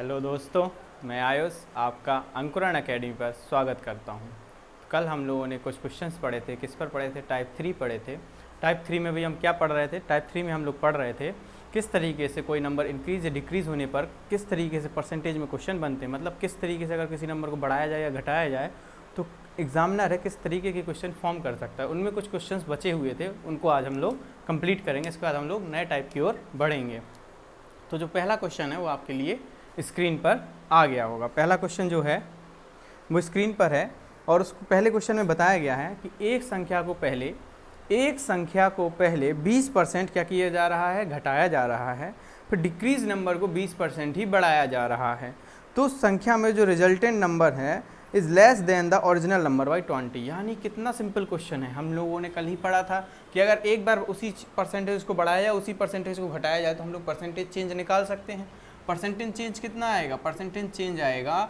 Hello दोस्तों, मैं आयुष आपका अंकुरण एकेडमी पर स्वागत करता हूं। कल हम लोगों ने कुछ क्वेश्चंस पढ़े थे। किस पर पढ़े थे? टाइप 3 पढ़े थे। टाइप 3 में भी हम क्या पढ़ रहे थे? टाइप 3 में हम लोग पढ़ रहे थे किस तरीके से कोई नंबर इंक्रीज या डिक्रीज़ होने पर किस तरीके से परसेंटेज में क्वेश्चन बनते हैं, मतलब किस तरीके से अगर किसी नंबर को बढ़ाया जाए या घटाया जाए तो एग्जामिनर है किस तरीके के क्वेश्चन फॉर्म कर सकता है। उनमें कुछ क्वेश्चंस बचे हुए थे, उनको आज हम लोग कंप्लीट करेंगे। इसके बाद हम लोग नए टाइप की ओर बढ़ेंगे। तो जो पहला क्वेश्चन है वो आपके लिए स्क्रीन पर आ गया होगा। पहला क्वेश्चन जो है वो स्क्रीन पर है और उसको पहले क्वेश्चन में बताया गया है कि एक संख्या को पहले 20% क्या किया जा रहा है? घटाया जा रहा है। फिर डिक्रीज नंबर को 20% ही बढ़ाया जा रहा है। तो उस संख्या में जो रिजल्टेंट नंबर है is less than the original number by 20। यानी कितना सिंपल क्वेश्चन है। हम लोगों ने कल ही पढ़ा था कि अगर एक बार उसी परसेंटेज को बढ़ाया जाए उसी परसेंटेज को घटाया जाए तो हम लोग परसेंटेज चेंज निकाल सकते हैं। परसेंटेज चेंज कितना आएगा? परसेंटेज चेंज आएगा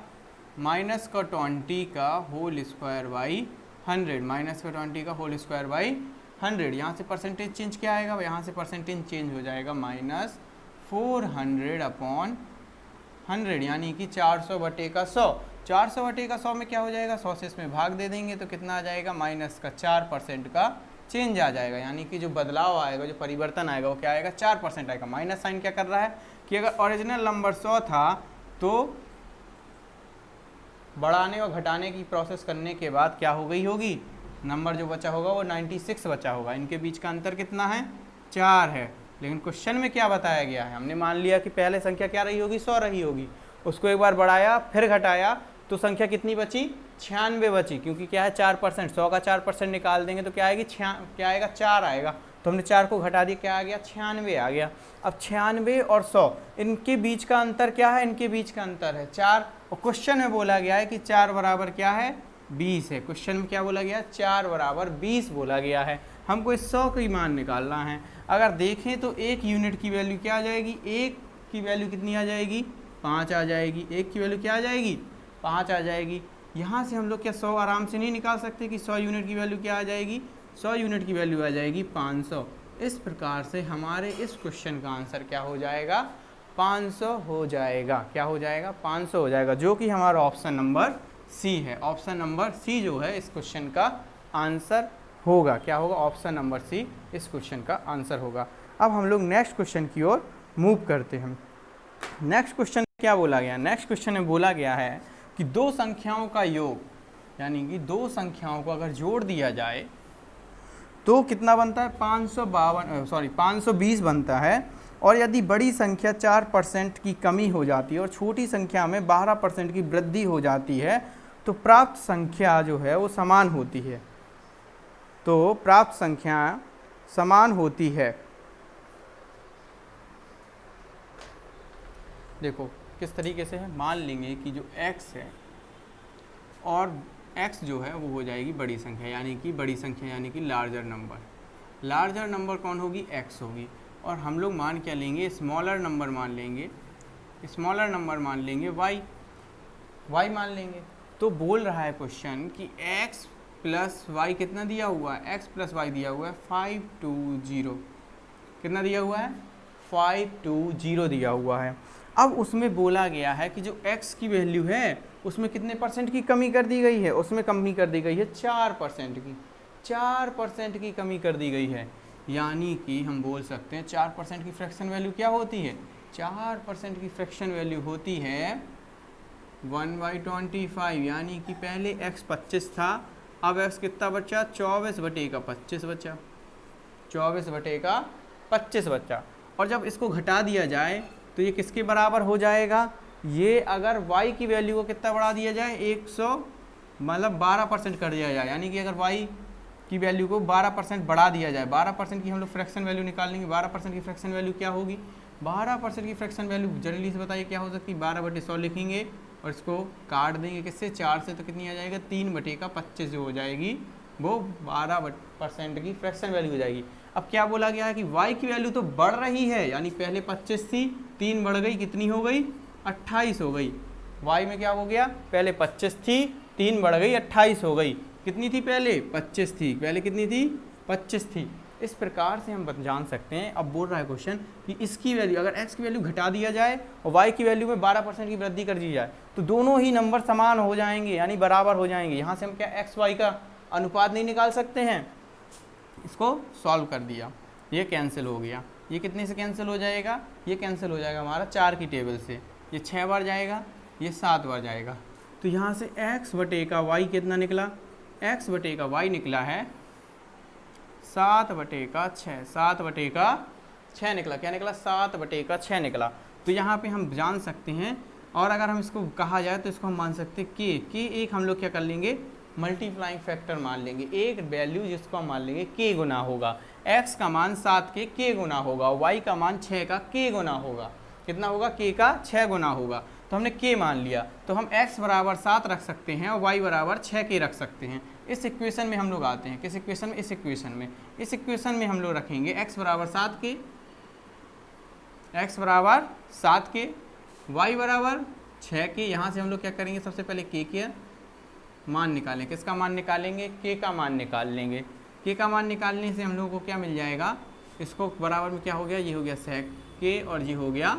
माइनस का 20 का होल स्क्वायर बाई 100, माइनस का 20 का होल स्क्वायर बाई 100। यहाँ से परसेंटेज चेंज क्या आएगा? यहाँ से परसेंटेज चेंज हो जाएगा माइनस 400 अपॉन 100, यानी कि 400 बटे का 100। 400 बटे का 100 में क्या हो जाएगा? 100 से इसमें भाग दे देंगे तो कितना आ जाएगा? माइनस का 4% का चेंज आ जाएगा। यानी कि जो बदलाव आएगा, जो परिवर्तन आएगा वो क्या आएगा? 4% आएगा। माइनस साइन क्या कर रहा है कि अगर ओरिजिनल नंबर 100 था तो बढ़ाने और घटाने की प्रोसेस करने के बाद क्या हो गई होगी? नंबर जो बचा होगा वो 96 बचा होगा। इनके बीच का अंतर कितना है? 4 है। लेकिन क्वेश्चन में क्या बताया गया है? हमने मान लिया कि पहले संख्या क्या रही होगी? 100 रही होगी। उसको एक बार बढ़ाया फिर घटाया तो संख्या कितनी बची? 96 बची। क्योंकि क्या है? 4%। 100 का 4% निकाल देंगे तो क्या आएगी? क्या आएगा? 4 आएगा। तो हमने 4 को घटा दिया, क्या आ गया? 96 आ गया। अब 96 और 100 इनके बीच का अंतर क्या है? इनके बीच का अंतर है 4। और क्वेश्चन में बोला गया है कि 4 बराबर क्या है? 20 है। क्वेश्चन में क्या बोला गया? 4 बराबर 20 बोला गया है। हमको इस 100 की मान निकालना है। अगर देखें तो एक यूनिट की वैल्यू क्या आ जाएगी? एक की वैल्यू कितनी आ जाएगी? 5 आ जाएगी। एक की वैल्यू क्या आ जाएगी? 5 आ जाएगी। यहाँ से हम लोग क्या 100 आराम से नहीं निकाल सकते कि 100 यूनिट की वैल्यू क्या आ जाएगी? 100 यूनिट की वैल्यू आ जाएगी 500। इस प्रकार से हमारे इस क्वेश्चन का आंसर क्या हो जाएगा? 500 हो जाएगा। क्या हो जाएगा? 500 हो जाएगा, जो कि हमारा ऑप्शन नंबर सी है। ऑप्शन नंबर सी जो है इस क्वेश्चन का आंसर होगा। क्या होगा? ऑप्शन नंबर सी इस क्वेश्चन का आंसर होगा। अब हम लोग नेक्स्ट क्वेश्चन की ओर मूव करते हैं। नेक्स्ट क्वेश्चन क्या बोला गया? नेक्स्ट क्वेश्चन में बोला गया है कि दो संख्याओं का योग, यानी कि दो संख्याओं को अगर जोड़ दिया जाए तो कितना बनता है? 520 बनता है। और यदि बड़ी संख्या 4% की कमी हो जाती है और छोटी संख्या में 12% की वृद्धि हो जाती है तो प्राप्त संख्या जो है वो समान होती है। तो प्राप्त संख्या समान होती है। देखो किस तरीके से है। मान लेंगे कि जो x है और x जो है वो हो जाएगी बड़ी संख्या, यानी कि बड़ी संख्या यानी कि लार्जर नंबर। लार्जर नंबर कौन होगी? x होगी। और हम लोग मान क्या लेंगे? स्मॉलर नंबर मान लेंगे। स्मॉलर नंबर मान लेंगे y मान लेंगे। तो बोल रहा है क्वेश्चन कि x प्लस वाई कितना दिया हुआ है? x प्लस वाई दिया हुआ है 520। कितना दिया हुआ है? 520 दिया हुआ है। अब उसमें बोला गया है कि जो x की वैल्यू है उसमें कितने परसेंट की कमी कर दी गई है? उसमें कमी कर दी गई है 4% की। 4% की कमी कर दी गई है। यानी कि हम बोल सकते हैं 4% की फ्रैक्शन वैल्यू क्या होती है? 4% की फ्रैक्शन वैल्यू होती है 1/25। यानी कि पहले x 25 था, अब x कितना बचा? 24 बटे का 25 बचा। 24 बटे का 25 बचा। और जब इसको घटा दिया जाए तो ये किसके बराबर हो जाएगा? ये अगर y की वैल्यू को कितना बढ़ा दिया जाए? 100 मतलब 12% कर दिया जाए। यानी कि अगर y की वैल्यू को 12% बढ़ा दिया जाए, 12% की हम लोग फ्रैक्शन वैल्यू निकाल लेंगे। 12% की फ्रैक्शन वैल्यू क्या होगी? 12% की फ्रैक्शन वैल्यू जल्दी से बताइए क्या हो सकती है? 12/100 लिखेंगे और इसको काट देंगे किससे? 4 से। तो कितनी आ जाएगा? 3/25 जो हो जाएगी वो 12% की फ्रैक्शन वैल्यू हो जाएगी। अब क्या बोला गया है कि y की वैल्यू तो बढ़ रही है, यानी पहले 25 थी, 3 बढ़ गई, कितनी हो गई? 28 हो गई। y में क्या हो गया? पहले 25 थी, 3 बढ़ गई, 28 हो गई। कितनी थी पहले? 25 थी। पहले कितनी थी? 25 थी। इस प्रकार से हम जान सकते हैं। अब बोल रहा है क्वेश्चन कि इसकी वैल्यू, अगर x की वैल्यू घटा दिया जाए और y की वैल्यू में 12% की वृद्धि कर दी जाए तो दोनों ही नंबर समान हो जाएंगे, यानी बराबर हो जाएंगे। यहाँ से हम क्या x y का अनुपात नहीं निकाल सकते हैं, इसको सॉल्व कर दिया, ये कैंसिल हो गया। ये कितने से कैंसिल हो जाएगा, ये कैंसिल हो जाएगा हमारा 4 की टेबल से, ये 6 बार जाएगा, ये 7 बार जाएगा। तो यहाँ से x बटे का y कितना निकला, x बटे का y निकला है 7 बटे का 6, 7 बटे का 6 निकला। क्या निकला, 7 बटे का 6 निकला। तो यहाँ पे हम जान सकते हैं, और अगर हम इसको कहा जाए तो इसको हम मान सकते हैं के एक हम लोग क्या कर लेंगे, मल्टीप्लाइंग फैक्टर मान लेंगे। एक वैल्यू जिसको हम मान लेंगे k गुना होगा, x का मान 7 के k गुना होगा, y का मान 6 का k गुना होगा। कितना होगा, k का 6 गुना होगा। तो हमने k मान लिया, तो हम x बराबर 7 रख सकते हैं और y बराबर 6k रख सकते हैं। इस इक्वेशन में हम लोग आते हैं, किस इक्वेशन में, इस इक्वेशन में हम लोग रखेंगे x बराबर 7k, x बराबर 7k, y बराबर 6k। यहाँ से हम लोग क्या करेंगे, सबसे पहले k के मान निकालें। किसका मान निकालेंगे, k का मान निकाल लेंगे। k का मान निकालने से हम लोगों को क्या मिल जाएगा, इसको बराबर में क्या हो गया, ये हो गया sec k और ये हो गया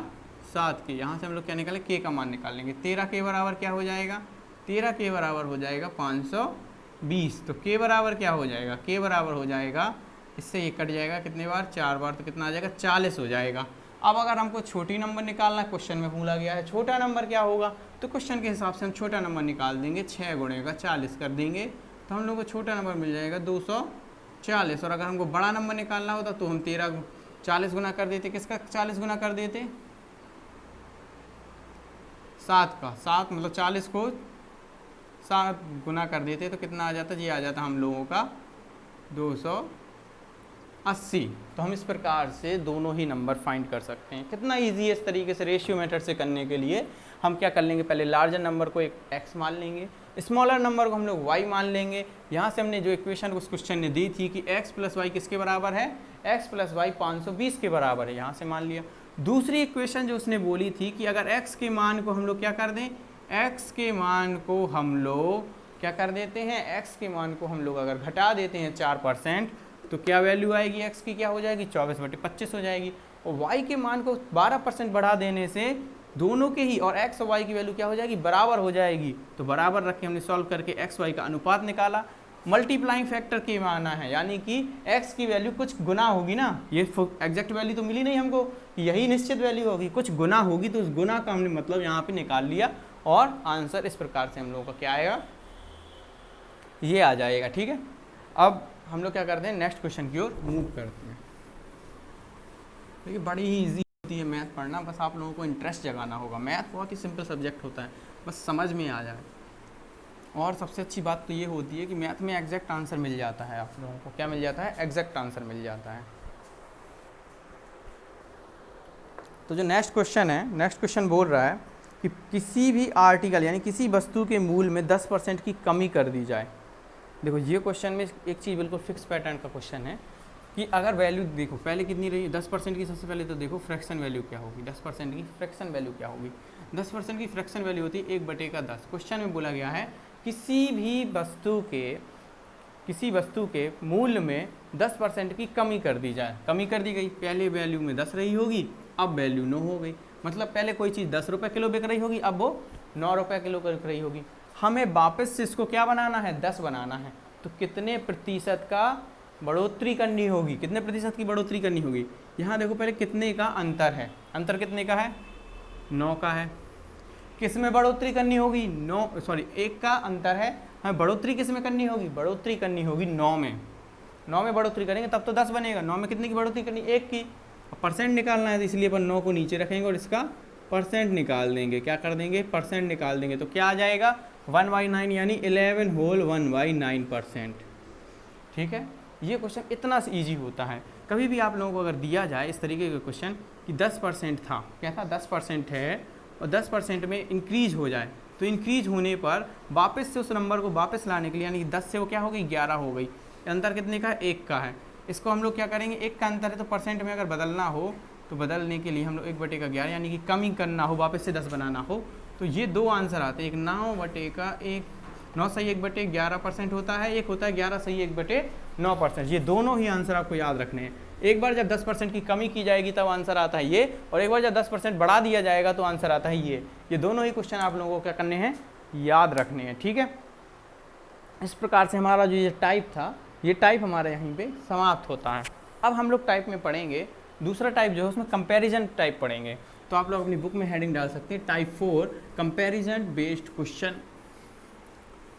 7k। यहाँ से हम लोग क्या निकालें, k का मान निकाल लेंगे। 13k बराबर क्या हो जाएगा, 13k बराबर हो जाएगा 520। तो k बराबर क्या हो जाएगा, k बराबर हो जाएगा, इससे ये कट जाएगा कितने बार, 4 बार, तो कितना आ जाएगा, 40 हो जाएगा। अब अगर हमको छोटी नंबर निकालना है, क्वेश्चन में बोला गया है छोटा नंबर क्या होगा, तो क्वेश्चन के हिसाब से हम छोटा नंबर निकाल देंगे, 6 गुणे का 40 कर देंगे, तो हम लोग को छोटा नंबर मिल जाएगा 240। और अगर हमको बड़ा नंबर निकालना होता तो हम 40 गुना कर देते, किसका 40 गुना कर देते, 7 का, 7 मतलब 40 को 7 गुना कर देते तो कितना आ जाता, ये आ जाता हम लोगों का 280। तो हम इस प्रकार से दोनों ही नंबर फाइंड कर सकते हैं। कितना इजी है, इस तरीके से रेशियो मेथड से करने के लिए हम क्या कर लेंगे, पहले लार्जर नंबर को एक x मान लेंगे, स्मॉलर नंबर को हम लोग y मान लेंगे। यहाँ से हमने जो इक्वेशन उस क्वेश्चन ने दी थी कि x प्लस वाई किसके बराबर है, x प्लस वाई 520 के बराबर है, यहाँ से मान लिया। दूसरी इक्वेशन जो उसने बोली थी कि अगर x के मान को हम लोग क्या कर दें, x के मान को हम लोग क्या कर देते हैं, x के मान को हम लोग अगर घटा देते हैं 4%, तो क्या वैल्यू आएगी x की, क्या हो जाएगी, 24/25 हो जाएगी। और y के मान को 12% बढ़ा देने से दोनों के ही और x और y की वैल्यू क्या हो जाएगी, बराबर हो जाएगी। तो बराबर रख के हमने सॉल्व करके x y का अनुपात निकाला। मल्टीप्लाइंग फैक्टर के माना है, यानी कि x की वैल्यू कुछ गुना होगी ना, ये एग्जैक्ट वैल्यू तो मिली नहीं हमको, यही निश्चित वैल्यू होगी, कुछ गुना होगी, तो उस गुना का हमने मतलब यहाँ पे निकाल लिया और आंसर इस प्रकार से हम लोगों का क्या आएगा, ये आ जाएगा। ठीक है, अब हम लोग क्या करते हैं, नेक्स्ट क्वेश्चन की ओर मूव करते हैं। देखिए बड़ी ही ईजी होती है मैथ पढ़ना, बस आप लोगों को इंटरेस्ट जगाना होगा। मैथ बहुत ही सिंपल सब्जेक्ट होता है, बस समझ में आ जाए। और सबसे अच्छी बात तो ये होती है कि मैथ में एग्जैक्ट आंसर मिल जाता है, आप लोगों को क्या मिल जाता है, एग्जैक्ट आंसर मिल जाता है। तो जो नेक्स्ट क्वेश्चन है, नेक्स्ट क्वेश्चन बोल रहा है कि किसी भी आर्टिकल यानी किसी वस्तु के मूल्य में 10% की कमी कर दी जाए। देखो ये क्वेश्चन में एक चीज़ बिल्कुल फिक्स पैटर्न का क्वेश्चन है कि अगर वैल्यू देखो पहले कितनी रही, 10% की। सबसे पहले तो देखो फ्रैक्शन वैल्यू क्या होगी, 10% की फ्रैक्शन वैल्यू क्या होगी। 10% की फ्रैक्शन वैल्यू होती है 1/10। क्वेश्चन में बोला गया है किसी वस्तु के मूल्य में 10% की कमी कर दी जाए। कमी कर दी गई, पहले वैल्यू में 10 रही होगी, अब वैल्यू 9 हो गई। मतलब पहले कोई चीज़ 10 रुपये किलो बिक रही होगी, अब वो 9 रुपये किलो बिक रही होगी। हमें वापस से इसको क्या बनाना है, 10 बनाना है। तो कितने प्रतिशत का बढ़ोतरी करनी होगी, कितने प्रतिशत की बढ़ोतरी करनी होगी। यहाँ देखो पहले कितने का अंतर है, अंतर कितने का है, 9 का है। किस में बढ़ोतरी करनी होगी, 1 का अंतर है, हमें बढ़ोतरी किस में करनी होगी, बढ़ोतरी करनी होगी 9 में। 9 में बढ़ोतरी करेंगे तब तो 10 बनेगा। 9 में कितने की बढ़ोतरी करनी, 1 की। परसेंट निकालना है तो इसलिए अपन 9 को नीचे रखेंगे और इसका परसेंट निकाल देंगे। क्या कर देंगे, परसेंट निकाल देंगे। तो क्या आ जाएगा 1/9 यानी 11 होल 1/9%। ठीक है, ये क्वेश्चन इतना ईजी होता है। कभी भी आप लोगों को अगर दिया जाए इस तरीके का क्वेश्चन कि 10% था, क्या था 10% है और 10% में इंक्रीज हो जाए, तो इंक्रीज होने पर वापस से उस नंबर को वापस लाने के लिए यानी 10 से वो क्या हो गई 11 हो गई। अंतर कितने का है, 1 का है। इसको हम लोग क्या करेंगे, 1 का अंतर है तो परसेंट में अगर बदलना हो तो बदलने के लिए हम लोग 1/11 यानी कि कमी करना हो, वापस से 10 बनाना हो, तो ये 2 आंसर आते हैं, एक 9/1 9 सही 1/11% होता है, एक होता है 11 सही 1/9%। ये दोनों ही आंसर आपको याद रखने हैं। एक बार जब 10% की कमी की जाएगी तब आंसर आता है ये, और एक बार जब 10% बढ़ा दिया जाएगा तो आंसर आता है ये। ये दोनों ही क्वेश्चन आप लोगों को क्या करने हैं, याद रखने हैं, ठीक है। इस प्रकार से हमारा जो ये टाइप था, ये टाइप हमारे यहीं पे समाप्त होता है। अब हम लोग टाइप में पढ़ेंगे दूसरा टाइप जो है उसमें कंपैरिजन टाइप पढ़ेंगे। तो आप लोग अपनी बुक में हेडिंग डाल सकते हैं type 4 comparison based question.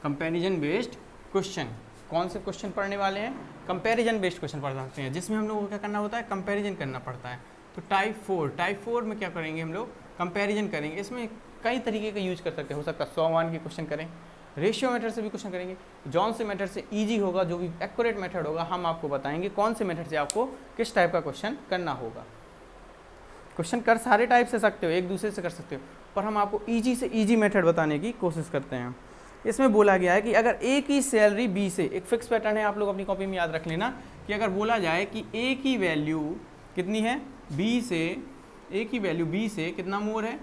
Comparison based question, कौन से क्वेश्चन पढ़ने वाले हैं, कंपैरिजन बेस्ड क्वेश्चन पढ़ सकते हैं, जिसमें हम लोगों को क्या करना होता है, कंपैरिजन करना पड़ता है। तो टाइप 4 में क्या करेंगे हम लोग, कंपैरिजन करेंगे। इसमें कई तरीके का यूज कर सकते हैं, हो सकता है 100 मान के क्वेश्चन करें, रेशियो मेथड से भी क्वेश्चन करेंगे, जौन से मेथड से इजी होगा, जो भी एक्यूरेट मेथड होगा, हम आपको बताएंगे कौन से मेथड से आपको किस टाइप का क्वेश्चन करना होगा। क्वेश्चन कर सारे टाइप से सकते हो, एक दूसरे से कर सकते हो, पर हम आपको इजी से इजी मेथड बताने की कोशिश करते हैं। इसमें बोला गया है कि अगर ए की सैलरी बी से, एक फिक्स पैटर्न है, आप लोग अपनी कॉपी में याद रख लेना कि अगर बोला जाए कि ए की वैल्यू कितनी है, बी से, ए की वैल्यू बी से कितना मोर है,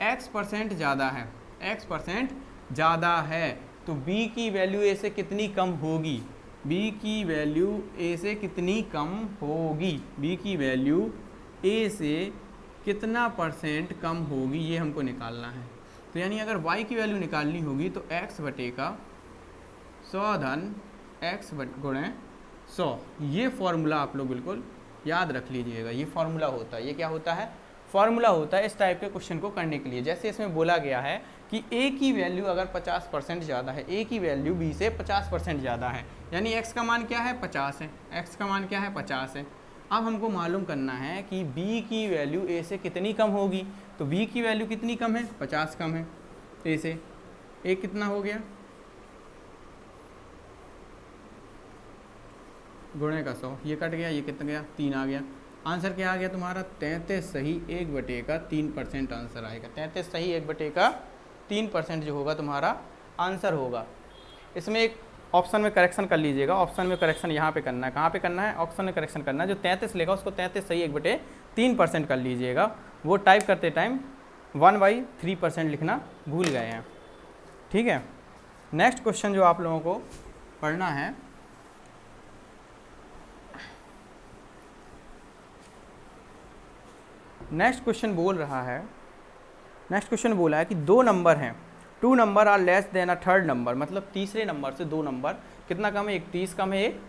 x% ज़्यादा है, x% ज़्यादा है, तो b की वैल्यू a से कितनी कम होगी, b की वैल्यू a से कितनी कम होगी, b की वैल्यू a से कितना % कम होगी, ये हमको निकालना है। तो यानी अगर y की वैल्यू निकालनी होगी तो x बटे का 100 धन x गुणे 100, ये फॉर्मूला आप लोग बिल्कुल याद रख लीजिएगा। ये फॉर्मूला होता है, ये क्या होता है, फॉर्मूला होता है इस टाइप के क्वेश्चन को करने के लिए। जैसे इसमें बोला गया है कि a की वैल्यू अगर 50% ज़्यादा है, a की वैल्यू b से 50% ज़्यादा है, यानी x का मान क्या है, 50 है, x का मान क्या है, 50 है। अब हमको मालूम करना है कि b की वैल्यू a से कितनी कम होगी, तो b की वैल्यू कितनी कम है, 50 कम है a से। a कितना हो गया, गुणे का 100, ये कट गया, ये कितना गया, 3 आ गया। आंसर क्या आ गया तुम्हारा, 33 सही 1/3% आंसर आएगा। 33 सही 1/3% जो होगा तुम्हारा आंसर होगा। इसमें एक ऑप्शन में करेक्शन कर लीजिएगा, ऑप्शन में करेक्शन यहाँ पे करना है, कहाँ पे करना है, ऑप्शन में करेक्शन करना है। जो 33 लेगा उसको 33 सही 1/3% कर लीजिएगा। वो टाइप करते टाइम 1/3% लिखना भूल गए हैं, ठीक है। नेक्स्ट क्वेश्चन जो आप लोगों को पढ़ना है, नेक्स्ट क्वेश्चन बोल रहा है, नेक्स्ट क्वेश्चन बोला है कि 2 नंबर हैं, 2 number are less than a third number, मतलब तीसरे नंबर से 2 नंबर कितना कम है, एक 30 कम है, एक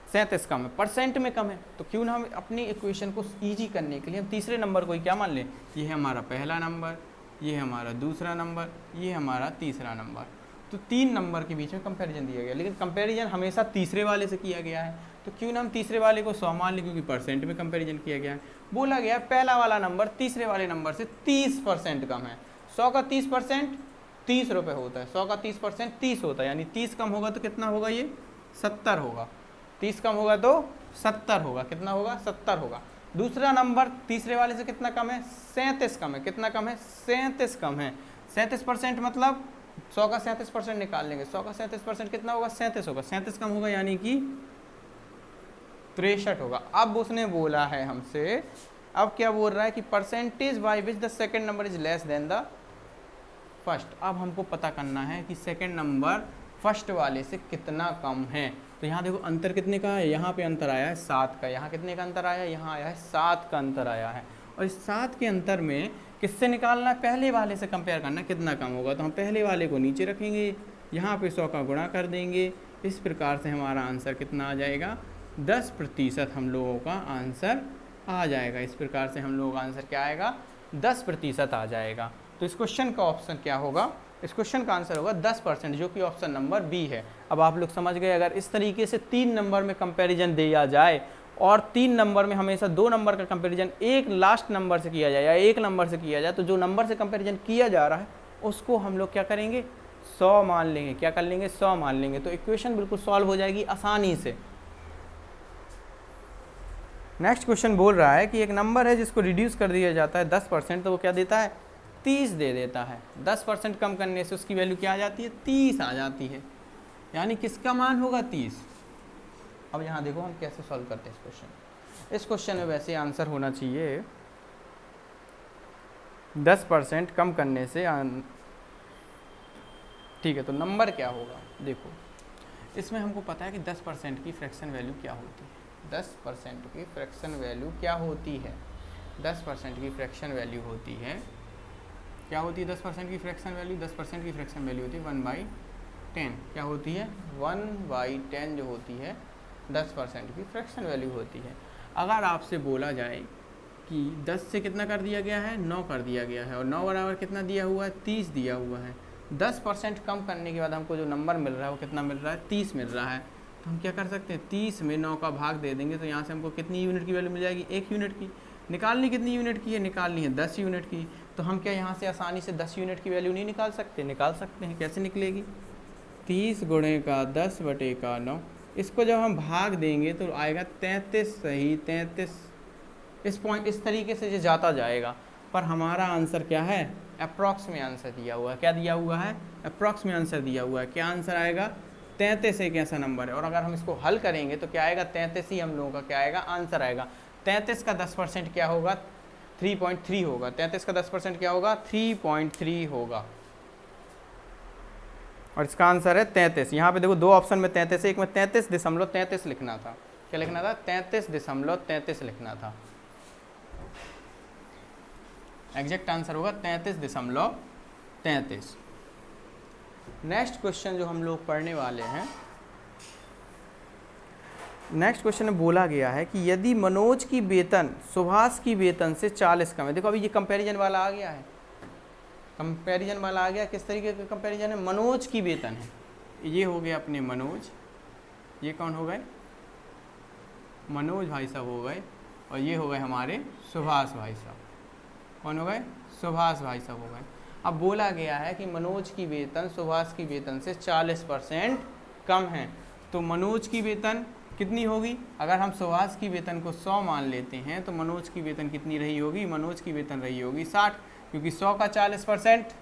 37 कम है, परसेंट में कम है। तो क्यों ना हम अपनी इक्वेशन को ईजी करने के लिए हम तीसरे नंबर को ही क्या मान लें, ये है हमारा पहला नंबर, ये है हमारा दूसरा नंबर, ये है हमारा तीसरा नंबर। तो 3 नंबर के बीच में कंपैरिजन दिया गया, लेकिन कंपैरिजन हमेशा तीसरे वाले से किया गया है, तो क्यों ना हम तीसरे वाले को 100 मान लें, क्योंकि परसेंट में कंपैरिजन किया गया है। बोला गया पहला वाला नंबर तीसरे वाले नंबर से 30% कम है। 100 का 30% 30 रुपये होता है, 100 का 30% 30 होता है, यानी 30 कम होगा तो कितना होगा, ये 70 होगा। 30 कम होगा तो 70 होगा, कितना होगा, 70 होगा। दूसरा नंबर तीसरे वाले से कितना कम है, 37 कम है, कितना कम है, 37 कम है। 37% मतलब 100 का 37% निकाल लेंगे, 100 का 37% कितना होगा, 37 होगा, 37 कम होगा यानी कि 63 होगा। अब उसने बोला है हमसे, अब क्या बोल रहा है कि percentage by which the second number is less than the first. अब हमको पता करना है कि सेकंड नंबर फर्स्ट वाले से कितना कम है। तो यहाँ देखो अंतर कितने का है, यहाँ पे अंतर आया है 7 का, यहाँ कितने का अंतर आया है, यहाँ आया है 7 का अंतर आया है। और इस 7 के अंतर में किससे निकालना है, पहले वाले से कंपेयर करना है कितना कम होगा। तो हम पहले वाले को नीचे रखेंगे, यहाँ पे 100 का गुणा कर देंगे, इस प्रकार से हमारा आंसर कितना आ जाएगा, 10% हम लोगों का आंसर आ जाएगा। इस प्रकार से हम लोगों का आंसर क्या आएगा, 10% आ जाएगा। तो इस क्वेश्चन का ऑप्शन क्या होगा, इस क्वेश्चन का आंसर होगा 10%, जो कि ऑप्शन नंबर बी है। अब आप लोग समझ गए, अगर इस तरीके से 3 नंबर में कंपैरिजन दिया जाए और 3 नंबर में हमेशा 2 नंबर का कंपैरिजन एक लास्ट नंबर से किया जाए या एक नंबर से किया जाए, तो जो नंबर से कंपैरिजन किया जा रहा है उसको हम लोग क्या करेंगे, 100 मान लेंगे। क्या कर लेंगे, 100 मान लेंगे। तो इक्वेशन बिल्कुल सॉल्व हो जाएगी आसानी से। नेक्स्ट क्वेश्चन बोल रहा है कि एक नंबर है जिसको रिड्यूस कर दिया जाता है 10%, तो वो क्या देता है, 30 दे देता है। 10% कम करने से उसकी वैल्यू क्या आ जाती है, 30 आ जाती है, यानी किसका मान होगा, 30। अब यहाँ देखो हम कैसे सॉल्व करते हैं इस क्वेश्चन। इस क्वेश्चन में वैसे आंसर होना चाहिए 10% कम करने से, ठीक है, तो नंबर क्या होगा, देखो इसमें हमको पता है कि 10% की फ्रैक्शन वैल्यू क्या होती है। 10% की फ्रैक्शन वैल्यू क्या होती है? 10% की फ्रैक्शन वैल्यू होती है, क्या होती है 10% की फ्रैक्शन वैल्यू? 10% की फ्रैक्शन वैल्यू होती है 1/10। क्या होती है? 1/10 जो होती है 10% की फ्रैक्शन वैल्यू होती है। अगर आपसे बोला जाए कि 10 से कितना कर दिया गया है, 9 कर दिया गया है, और 9 बराबर कितना दिया हुआ है, 30 दिया हुआ है। 10% कम करने के बाद हमको जो नंबर मिल रहा है वो कितना मिल रहा है, 30 मिल रहा है। तो हम क्या कर सकते हैं, 30 में 9 का भाग दे देंगे, तो यहाँ से हमको कितनी यूनिट की वैल्यू मिल जाएगी, 1 यूनिट की। निकालनी कितनी यूनिट की है, निकालनी है 10 यूनिट की। तो हम क्या यहाँ से आसानी से 10 यूनिट की वैल्यू नहीं निकाल सकते? निकाल सकते हैं। कैसे निकलेगी? 30 गुणे का 10 बटे का 9, इसको जब हम भाग देंगे तो आएगा 33, सही 33। इस तरीके से ये जाता जाएगा, पर हमारा आंसर क्या है, अप्रॉक्स में आंसर दिया हुआ है। क्या दिया हुआ है? अप्रॉक्स में आंसर दिया हुआ है। क्या आंसर आएगा? 33 एक ऐसा नंबर है, और अगर हम इसको हल करेंगे तो क्या आएगा, 33 ही हम लोगों का क्या आएगा, आंसर आएगा। 33 का 10% क्या होगा, 3.3 होगा। 33 का 10% क्या होगा, 3.3 होगा, और इसका आंसर है 33। यहाँ पे देखो दो ऑप्शन में 33 है, एक में 33.33 लिखना था। क्या लिखना था? 33.33 लिखना था। एग्जैक्ट आंसर होगा 33.33। नेक्स्ट क्वेश्चन जो हम लोग पढ़ने वाले हैं, नेक्स्ट क्वेश्चन में बोला गया है कि यदि मनोज की वेतन सुभाष की वेतन से 40 कम है। देखो अभी ये कंपैरिजन वाला आ गया है, कंपैरिजन वाला आ गया। किस तरीके का कंपैरिजन है? मनोज की वेतन है, ये हो गया अपने मनोज, ये कौन हो गए, मनोज भाई साहब हो गए, और ये हो गए हमारे सुभाष भाई साहब। कौन हो गए? सुभाष भाई साहब हो गए। अब बोला गया है कि मनोज की वेतन सुभाष की वेतन से 40% कम है, तो मनोज की वेतन कितनी होगी? अगर हम सुभाष की वेतन को 100 मान लेते हैं तो मनोज की वेतन कितनी रही होगी? मनोज की वेतन रही होगी 60, क्योंकि 100 का 40%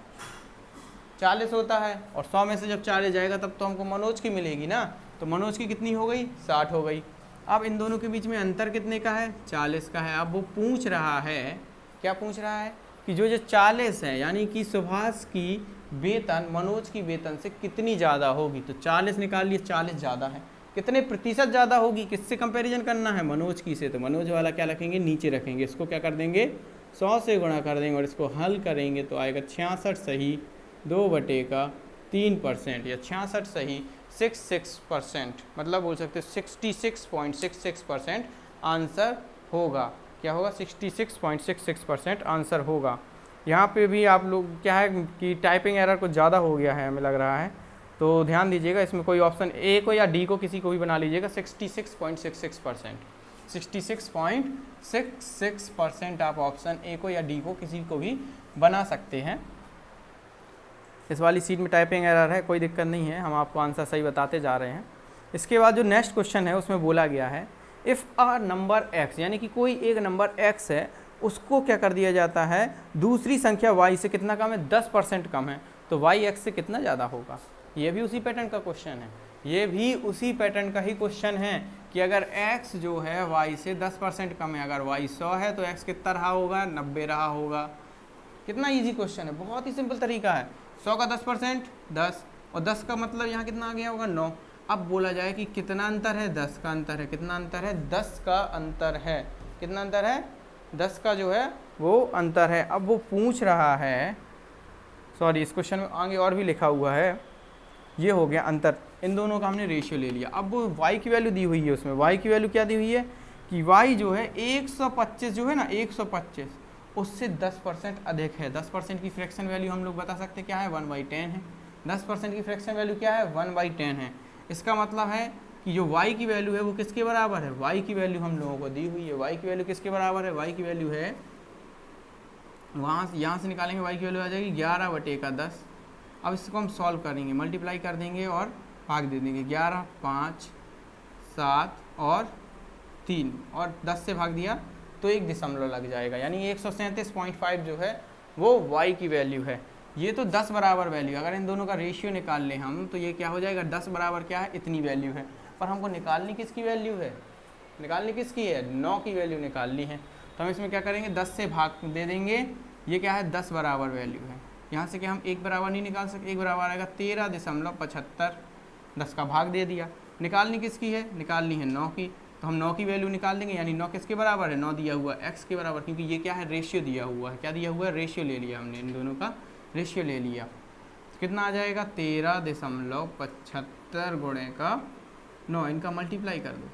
40 होता है, और 100 में से जब 40 जाएगा तब तो हमको मनोज की मिलेगी ना। तो मनोज की कितनी हो गई? 60 हो गई। अब इन दोनों के बीच में अंतर कितने का है? 40 का है। अब वो पूछ रहा है, क्या पूछ रहा है कि जो 40 है, यानी कि सुभाष की वेतन मनोज की वेतन से कितनी ज़्यादा होगी। तो 40 निकाल लिए, 40 ज़्यादा है। कितने प्रतिशत ज़्यादा होगी? किससे कंपैरिजन करना है? मनोज की से। तो मनोज वाला क्या रखेंगे, नीचे रखेंगे, इसको क्या कर देंगे, 100 से गुणा कर देंगे, और इसको हल करेंगे तो आएगा 66 सही 2/3%, या 66 सही 66%, मतलब बोल सकते 66.66% आंसर होगा। क्या होगा? 66.66% आंसर होगा। यहाँ पे भी आप लोग क्या है कि टाइपिंग एरर कुछ ज़्यादा हो गया है हमें लग रहा है, तो ध्यान दीजिएगा। इसमें कोई ऑप्शन ए को या डी को किसी को भी बना लीजिएगा। 66.66%, 66.66% आप ऑप्शन ए को या डी को किसी को भी बना सकते हैं। इस वाली सीट में टाइपिंग एरर है, कोई दिक्कत नहीं है, हम आपको आंसर सही बताते जा रहे हैं। इसके बाद जो नेक्स्ट क्वेश्चन है उसमें बोला गया है इफ़ अ नंबर x, यानी कि कोई एक नंबर x है, उसको क्या कर दिया जाता है, दूसरी संख्या y से कितना कम है, 10% कम है, तो y x से कितना ज़्यादा होगा। ये भी उसी पैटर्न का क्वेश्चन है, ये भी उसी पैटर्न का ही क्वेश्चन है कि अगर x जो है y से 10% कम है, अगर y 100 है तो x कितना रहा होगा, 90 रहा होगा। कितना इजी क्वेश्चन है, बहुत ही सिंपल तरीका है। 100 का 10% 10, और 10 का मतलब यहाँ कितना आ गया होगा, 9। अब बोला जाए कि कितना अंतर है, 10 का अंतर है। कितना अंतर है, 10 का अंतर है। कितना अंतर है, 10 का जो है वो अंतर है। अब वो पूछ रहा है, सॉरी इस क्वेश्चन में आगे और भी लिखा हुआ है, ये हो गया अंतर, इन दोनों का हमने रेशियो ले लिया। अब वो y की वैल्यू दी हुई है, उसमें y की वैल्यू क्या दी हुई है कि y जो है 125 जो है ना, 125 उससे 10% अधिक है। 10% की फ्रैक्शन वैल्यू हम लोग बता सकते क्या है, 1/10 है। 10% की फ्रैक्शन वैल्यू क्या है, 1/10 है। इसका मतलब है कि जो y की वैल्यू है वो किसके बराबर है, y की वैल्यू हम लोगों को दी हुई है। y की वैल्यू किसके बराबर है, y की वैल्यू है, वहाँ से यहाँ से निकालेंगे y की वैल्यू आ जाएगी 11/10। अब इसको हम सॉल्व करेंगे, मल्टीप्लाई कर देंगे और भाग दे देंगे। 11, 5, 7 और 3, और 10 से भाग दिया तो 1 दशमलव लग जाएगा, यानी 137.5 जो है वो y की वैल्यू है। ये तो 10 बराबर वैल्यू, अगर इन दोनों का रेशियो निकाल लें हम तो ये क्या हो जाएगा, 10 बराबर क्या है, इतनी वैल्यू है। पर हमको निकालनी किसकी वैल्यू है, निकालनी किसकी है, 9 की वैल्यू निकालनी है। तो हम इसमें क्या करेंगे, 10 से भाग दे देंगे, ये क्या है 10 बराबर वैल्यू है। यहाँ से क्या हम 1 बराबर नहीं निकाल सकते, 1 बराबर आएगा 13.75, 10 का भाग दे दिया। निकालनी किसकी है, निकालनी है 9 की, तो हम 9 की वैल्यू निकाल देंगे, यानी 9 किसके बराबर है, 9 दिया हुआ x के बराबर, क्योंकि ये क्या है, रेशियो दिया हुआ है। क्या दिया हुआ है, रेशियो ले लिया हमने, इन दोनों का रेशियो ले लिया। कितना आ जाएगा 13.75 गुणे का 9, इनका मल्टीप्लाई कर दो।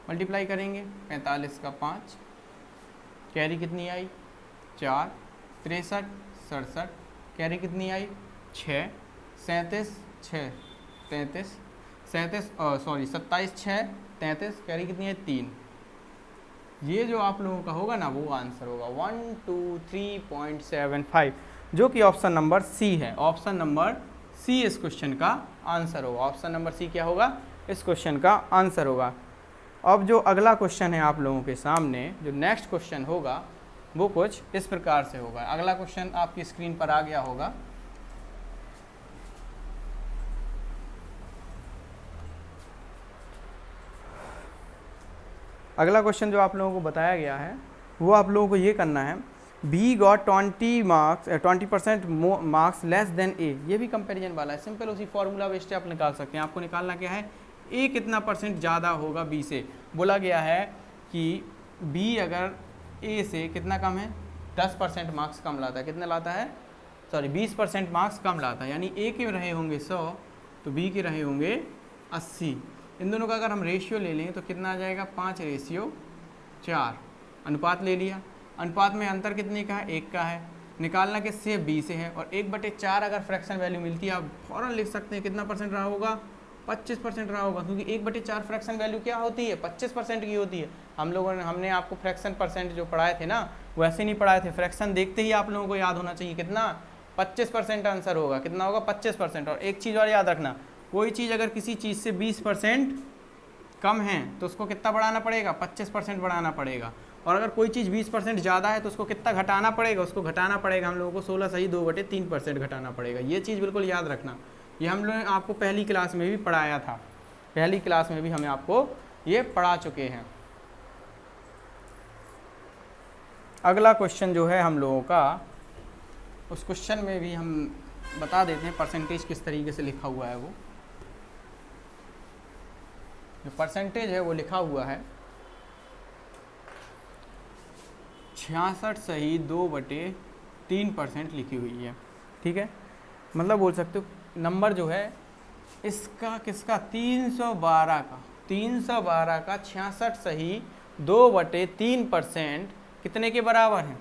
मल्टीप्लाई करेंगे 45 का 5, कैरी कितनी आई 4, 63, 67, कैरी कितनी आई 6, 37, 6, 33, 27 6, 33, कैरी कितनी है 3। ये जो आप लोगों का होगा ना वो आंसर होगा 123.75, जो कि ऑप्शन नंबर सी है। ऑप्शन नंबर सी इस क्वेश्चन का आंसर होगा। ऑप्शन नंबर सी क्या होगा, इस क्वेश्चन का आंसर होगा। अब जो अगला क्वेश्चन है आप लोगों के सामने, जो नेक्स्ट क्वेश्चन होगा वो कुछ इस प्रकार से होगा। अगला क्वेश्चन आपकी स्क्रीन पर आ गया होगा। अगला क्वेश्चन जो आप लोगों को बताया गया है वो आप लोगों को ये करना है, B got 20% marks less than A. ये भी कंपैरिजन वाला है, सिंपल उसी फॉर्मूला बेस्ड आप निकाल सकते हैं। आपको निकालना क्या है, ए कितना परसेंट ज़्यादा होगा बी से। बोला गया है कि बी अगर ए से कितना कम है, 10% मार्क्स कम लाता है, कितना लाता है, 20% मार्क्स कम लाता है, यानी ए के रहे होंगे 100 तो बी के रहे होंगे 80। इन दोनों का अगर हम रेशियो ले लें तो कितना आ जाएगा 5:4, अनुपात ले लिया। अनुपात में अंतर कितने का है, 1 का है। निकालना किससे, बी से है, और 1/4 अगर फ्रैक्शन वैल्यू मिलती है आप फ़ौरन लिख सकते हैं कितना परसेंट रहा होगा, 25% रहा होगा, क्योंकि 1/4 फ्रैक्शन वैल्यू क्या होती है, 25% की होती है। हमने आपको फ्रैक्शन परसेंट जो पढ़ाए थे ना वैसे नहीं पढ़ाए थे, फ्रैक्शन देखते ही आप लोगों को याद होना चाहिए कितना, 25% आंसर होगा। कितना होगा, 25%। और एक चीज़ और याद रखना, कोई चीज़ अगर किसी चीज़ से 20% कम है तो उसको कितना बढ़ाना पड़ेगा, 25% बढ़ाना पड़ेगा। और अगर कोई चीज़ 20% ज़्यादा है तो उसको कितना घटाना पड़ेगा, उसको घटाना पड़ेगा हम लोगों को 16 सही 2/3% घटाना पड़ेगा। ये चीज़ बिल्कुल याद रखना, ये हम लोग आपको पहली क्लास में भी पढ़ाया था, पहली क्लास में भी हमें आपको ये पढ़ा चुके हैं। अगला क्वेश्चन जो है हम लोगों का, उस क्वेश्चन में भी हम बता देते हैं परसेंटेज किस तरीके से लिखा हुआ है। वो जो परसेंटेज है वो लिखा हुआ है 66 सही 2/3% लिखी हुई है, ठीक है। मतलब बोल सकते हो नंबर जो है इसका किसका, 312 का 66 सही 2/3% कितने के बराबर है,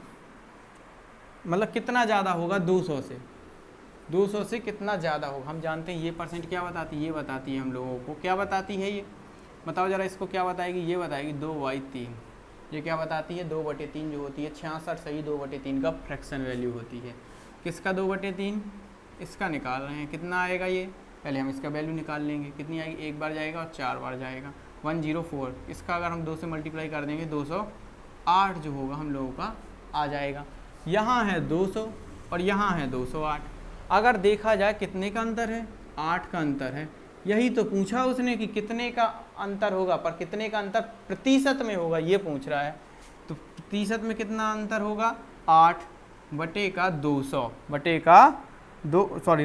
मतलब कितना ज़्यादा होगा 200 से कितना ज़्यादा होगा। हम जानते हैं ये परसेंट क्या बताती है, ये बताती है हम लोगों को, क्या बताती है ये बताओ ज़रा, इसको क्या बताएगी, ये बताएगी 2/3। ये क्या बताती है, 2/3 जो होती है 66 सही 2/3 का फ्रैक्शन वैल्यू होती है। किसका 2/3, इसका निकाल रहे हैं, कितना आएगा ये, पहले हम इसका वैल्यू निकाल लेंगे, कितनी आएगी, 1 बार जाएगा और 4 बार जाएगा, 104। इसका अगर हम 2 से मल्टीप्लाई कर देंगे 208 जो होगा हम लोगों का आ जाएगा। यहाँ है 200 और यहाँ है 208। अगर देखा जाए कितने का अंतर है, 8 का अंतर है। यही तो पूछा उसने कि कितने का अंतर होगा, पर कितने का अंतर प्रतिशत में होगा ये पूछ रहा है। तो प्रतिशत में कितना अंतर होगा, 8/200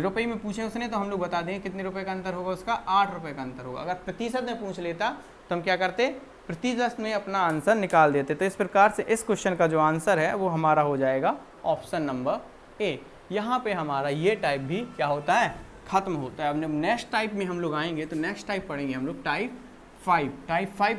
रुपये में पूछे उसने तो हम लोग बता दें कितने रुपए का अंतर होगा, उसका 8 रुपये का अंतर होगा। अगर प्रतिशत में पूछ लेता तो हम क्या करते, प्रतिशत में अपना आंसर निकाल देते। तो इस प्रकार से इस क्वेश्चन का जो आंसर है वो हमारा हो जाएगा ऑप्शन नंबर ए। यहाँ पे हमारा ये टाइप भी क्या होता है, खत्म होता है। अब नेक्स्ट टाइप में हम लोग आएंगे तो नेक्स्ट टाइप पढ़ेंगे हम लोग टाइप 5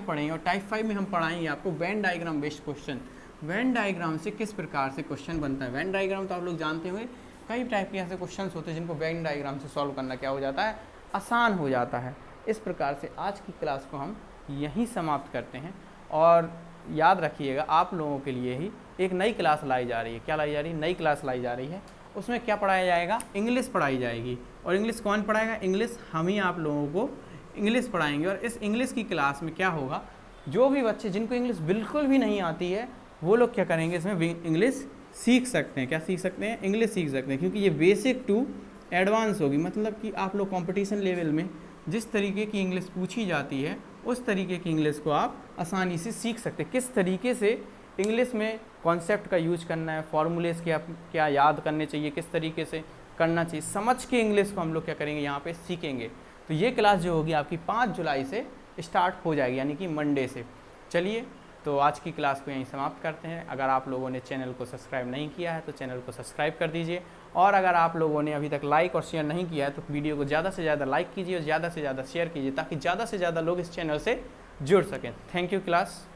पढ़ेंगे, और टाइप 5 में हम पढ़ाएंगे आपको Venn diagram based question. Venn diagram से किस प्रकार से क्वेश्चन बनता है। वेन डायग्राम तो आप लोग जानते हुए कई टाइप के ऐसे क्वेश्चन होते हैं जिनको वेन डायग्राम से सॉल्व करना क्या हो जाता है, आसान हो जाता है। इस प्रकार से आज की क्लास को हम यहीं समाप्त करते हैं, और याद रखिएगा आप लोगों के लिए ही एक नई क्लास लाई जा रही है। क्या लाई जा रही है, नई क्लास लाई जा रही है। उसमें क्या पढ़ाया जाएगा, इंग्लिश पढ़ाई जाएगी। और इंग्लिश कौन पढ़ाएगा, इंग्लिश हम ही आप लोगों को इंग्लिश पढ़ाएंगे। और इस इंग्लिश की क्लास में क्या होगा, जो भी बच्चे जिनको इंग्लिश बिल्कुल भी नहीं आती है वो लोग क्या करेंगे, इसमें इंग्लिश सीख सकते हैं। क्या सीख सकते हैं, इंग्लिश सीख सकते हैं, क्योंकि ये बेसिक टू एडवांस होगी। मतलब कि आप लोग कंपटीशन लेवल में जिस तरीके की इंग्लिश पूछी जाती है उस तरीके की इंग्लिश को आप आसानी से सीख सकते हैं। किस तरीके से इंग्लिश में कॉन्सेप्ट का यूज करना है, फॉर्मूलेस क्या क्या याद करने चाहिए, किस तरीके से करना चाहिए, समझ के इंग्लिश को हम लोग क्या करेंगे यहाँ पे सीखेंगे। तो ये क्लास जो होगी आपकी 5 जुलाई से स्टार्ट हो जाएगी, यानी कि मंडे से। चलिए, तो आज की क्लास को यहीं समाप्त करते हैं। अगर आप लोगों ने चैनल को सब्सक्राइब नहीं किया है तो चैनल को सब्सक्राइब कर दीजिए, और अगर आप लोगों ने अभी तक लाइक और शेयर नहीं किया है तो वीडियो को ज़्यादा से ज़्यादा लाइक कीजिए और ज़्यादा से ज़्यादा शेयर कीजिए, ताकि ज़्यादा से ज़्यादा लोग इस चैनल से जुड़ सकें। Thank you class.